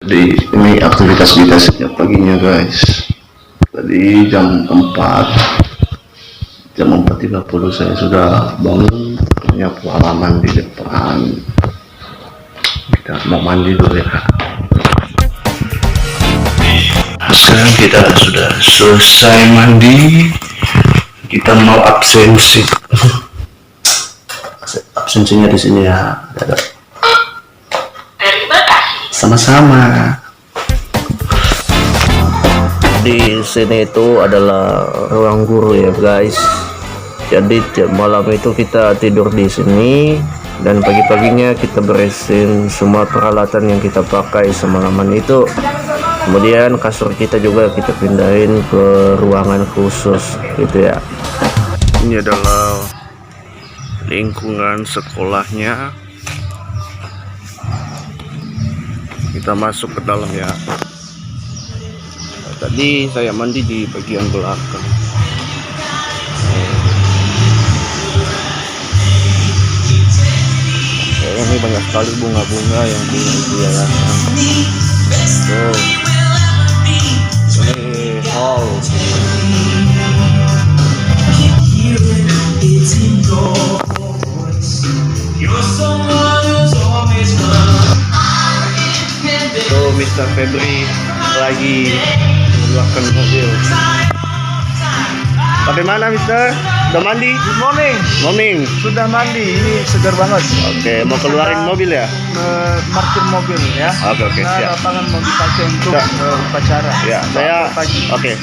Jadi ini aktivitas kita setiap paginya guys. Tadi jam 4.30 saya sudah bangun, menyapu halaman di depan. Kita mau mandi dulu ya. Sekarang kita sudah selesai mandi. Kita mau absensi. Absensinya di sini ya. Sama-sama. Di sini itu adalah ruang guru ya guys. Jadi tiap malam itu kita tidur di sini dan pagi-paginya kita beresin semua peralatan yang kita pakai semalaman itu. Kemudian kasur kita juga kita pindahin ke ruangan khusus gitu ya. Ini adalah lingkungan sekolahnya. Kita masuk ke dalam ya. Tadi saya mandi di bagian belakang. Ini banyak sekali bunga-bunga yang punya yayasan. Tuh. Ini hall. Tuh Mr. Febri lagi mengeluarkan mobil. Sampai mana Mister? Udah mandi? Good morning. Morning. Sudah mandi, ini segar banget. Oke, mau keluarin mobil ya? Parkir mobil ya. Oke, siap. Lapangan mau dipakai untuk upacara. Ya,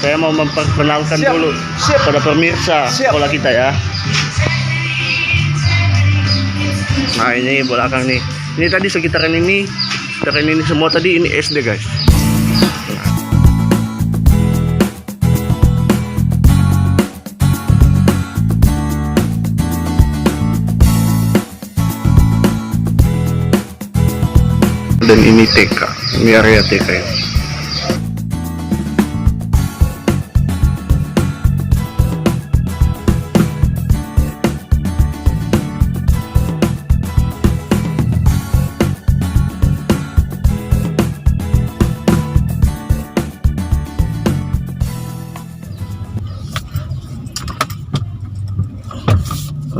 saya mau memperkenalkan Siap. dulu Siap. pada pemirsa Siap. sekolah kita ya. Nah, ini belakang nih. Ini tadi sekitaran ini semua tadi ini SD guys. Dan ini TK, ini area TK ya.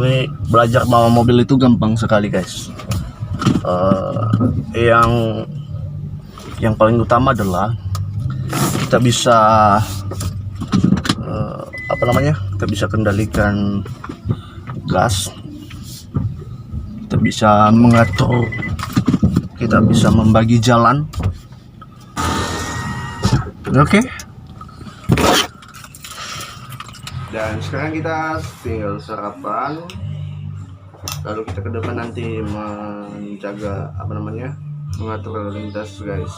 Ini belajar bawa mobil itu gampang sekali guys. Yang paling utama adalah kita bisa kita bisa kendalikan gas, kita bisa mengatur, kita bisa membagi jalan. Oke. Dan sekarang kita tinggal sarapan, lalu kita ke depan nanti menjaga mengatur lalu lintas guys.